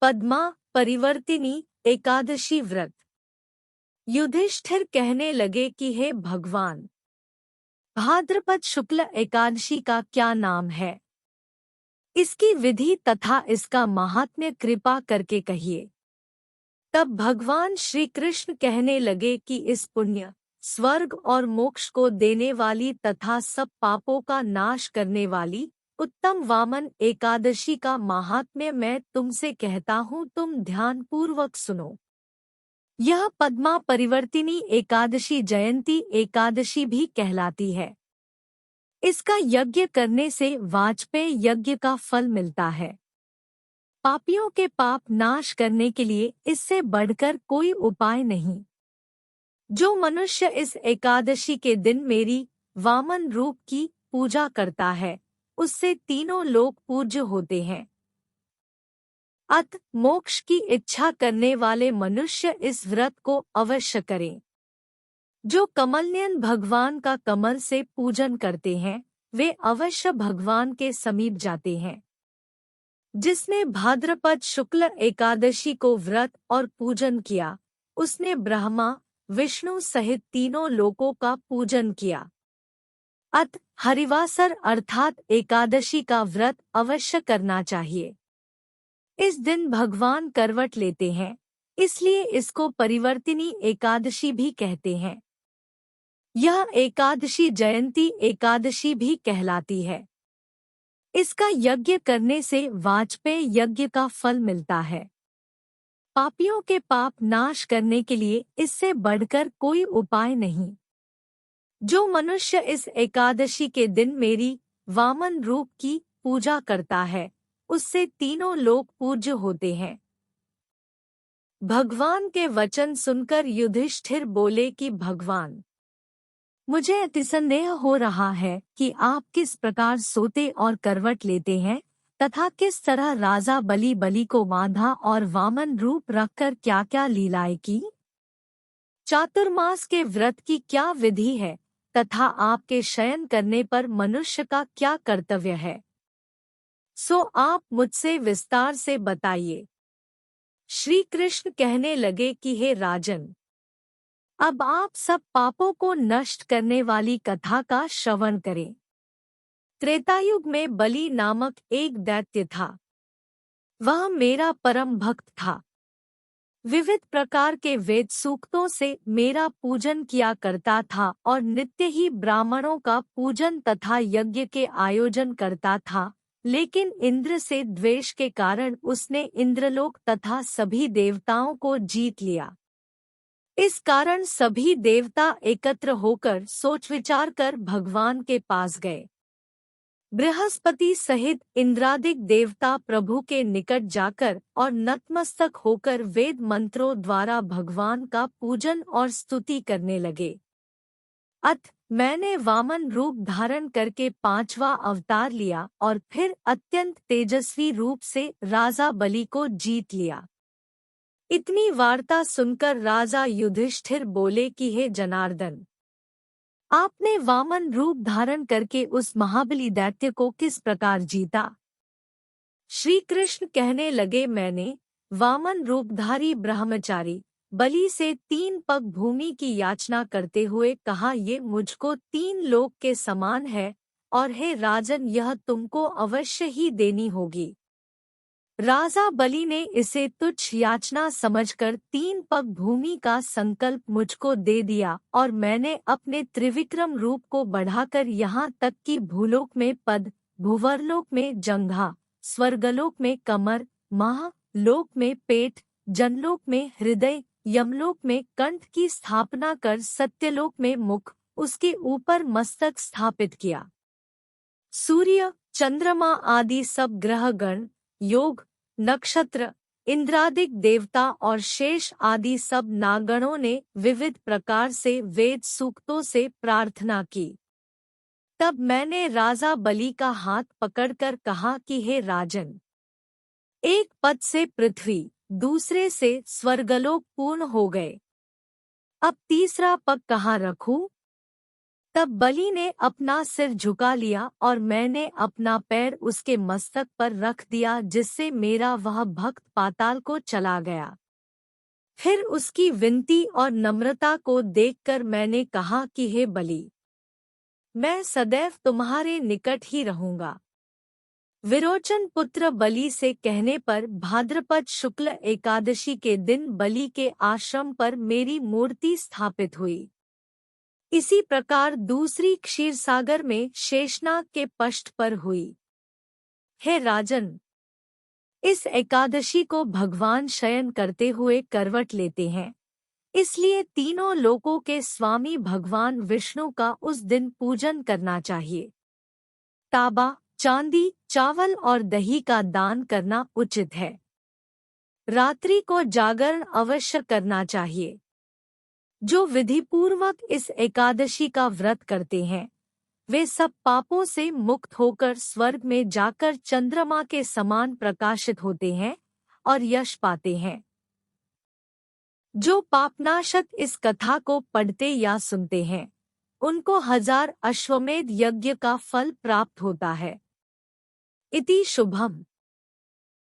पद्मा परिवर्तिनी एकादशी व्रत। युधिष्ठिर कहने लगे कि हे भगवान, भाद्रपद शुक्ल एकादशी का क्या नाम है, इसकी विधि तथा इसका महात्म्य कृपा करके कहिए। तब भगवान श्री कृष्ण कहने लगे कि इस पुण्य, स्वर्ग और मोक्ष को देने वाली तथा सब पापों का नाश करने वाली उत्तम वामन एकादशी का महात्म्य मैं तुमसे कहता हूँ, तुम ध्यानपूर्वक सुनो। यह पद्मा परिवर्तिनी एकादशी जयंती एकादशी भी कहलाती है। इसका यज्ञ करने से वाजपेय यज्ञ का फल मिलता है। पापियों के पाप नाश करने के लिए इससे बढ़कर कोई उपाय नहीं। जो मनुष्य इस एकादशी के दिन मेरी वामन रूप की पूजा करता है, उससे तीनों लोक पूज्य होते हैं। अत मोक्ष की इच्छा करने वाले मनुष्य इस व्रत को अवश्य करें। जो कमलनयन भगवान का कमल से पूजन करते हैं, वे अवश्य भगवान के समीप जाते हैं। जिसने भाद्रपद शुक्ल एकादशी को व्रत और पूजन किया, उसने ब्रह्मा विष्णु सहित तीनों लोकों का पूजन किया। अत हरिवासर अर्थात एकादशी का व्रत अवश्य करना चाहिए। इस दिन भगवान करवट लेते हैं, इसलिए इसको परिवर्तिनी एकादशी भी कहते हैं। यह एकादशी जयंती एकादशी भी कहलाती है। इसका यज्ञ करने से वाजपेय यज्ञ का फल मिलता है। पापियों के पाप नाश करने के लिए इससे बढ़कर कोई उपाय नहीं। जो मनुष्य इस एकादशी के दिन मेरी वामन रूप की पूजा करता है, उससे तीनों लोक पूज्य होते हैं। भगवान के वचन सुनकर युधिष्ठिर बोले कि भगवान, मुझे अतिसंदेह हो रहा है कि आप किस प्रकार सोते और करवट लेते हैं तथा किस तरह राजा बलि को बांधा और वामन रूप रखकर क्या क्या लीलाएं की। चातुर्मास के व्रत की क्या विधि है तथा आपके शयन करने पर मनुष्य का क्या कर्तव्य है, सो आप मुझसे विस्तार से बताइए। श्री कृष्ण कहने लगे कि हे राजन, अब आप सब पापों को नष्ट करने वाली कथा का श्रवण करें। त्रेतायुग में बलि नामक एक दैत्य था। वह मेरा परम भक्त था। विविध प्रकार के वेद सूक्तों से मेरा पूजन किया करता था और नित्य ही ब्राह्मणों का पूजन तथा यज्ञ के आयोजन करता था। लेकिन इंद्र से द्वेष के कारण उसने इंद्रलोक तथा सभी देवताओं को जीत लिया। इस कारण सभी देवता एकत्र होकर सोच विचार कर भगवान के पास गए। बृहस्पति सहित इंद्रादिक देवता प्रभु के निकट जाकर और नतमस्तक होकर वेद मंत्रों द्वारा भगवान का पूजन और स्तुति करने लगे। अत मैंने वामन रूप धारण करके 5वां अवतार लिया और फिर अत्यंत तेजस्वी रूप से राजा बलि को जीत लिया। इतनी वार्ता सुनकर राजा युधिष्ठिर बोले कि हे जनार्दन, आपने वामन रूप धारण करके उस महाबली दैत्य को किस प्रकार जीता। श्री कृष्ण कहने लगे, मैंने वामन रूपधारी ब्रह्मचारी बलि से 3 पग भूमि की याचना करते हुए कहा, ये मुझको 3 लोक के समान है और हे राजन, यह तुमको अवश्य ही देनी होगी। राजा बलि ने इसे तुच्छ याचना समझकर 3 पग भूमि का संकल्प मुझको दे दिया और मैंने अपने त्रिविक्रम रूप को बढ़ाकर यहाँ तक कि भूलोक में पद, भुवरलोक में जंघा, स्वर्गलोक में कमर, महालोक में पेट, जनलोक में हृदय, यमलोक में कंठ की स्थापना कर सत्यलोक में मुख, उसके ऊपर मस्तक स्थापित किया। सूर्य, चंद्रमा आदि सब ग्रहगण, योग, नक्षत्र, इंद्रादिक देवता और शेष आदि सब नागणों ने विविध प्रकार से वेद सूक्तों से प्रार्थना की। तब मैंने राजा बलि का हाथ पकड़कर कहा कि हे राजन, एक पद से पृथ्वी, दूसरे से स्वर्गलोक पूर्ण हो गए। अब तीसरा पग कहाँ रखूं? तब बलि ने अपना सिर झुका लिया और मैंने अपना पैर उसके मस्तक पर रख दिया, जिससे मेरा वह भक्त पाताल को चला गया। फिर उसकी विनती और नम्रता को देखकर मैंने कहा कि हे बलि, मैं सदैव तुम्हारे निकट ही रहूंगा। विरोचन पुत्र बलि से कहने पर भाद्रपद शुक्ल एकादशी के दिन बलि के आश्रम पर मेरी मूर्ति स्थापित हुई। इसी प्रकार दूसरी क्षीरसागर में शेषनाग के पष्ठ पर हुई। हे राजन, इस एकादशी को भगवान शयन करते हुए करवट लेते हैं, इसलिए तीनों लोकों के स्वामी भगवान विष्णु का उस दिन पूजन करना चाहिए। तांबा, चांदी, चावल और दही का दान करना उचित है। रात्रि को जागरण अवश्य करना चाहिए। जो विधिपूर्वक इस एकादशी का व्रत करते हैं, वे सब पापों से मुक्त होकर स्वर्ग में जाकर चंद्रमा के समान प्रकाशित होते हैं और यश पाते हैं। जो पापनाशक इस कथा को पढ़ते या सुनते हैं, उनको 1000 अश्वमेध यज्ञ का फल प्राप्त होता है। इति शुभम।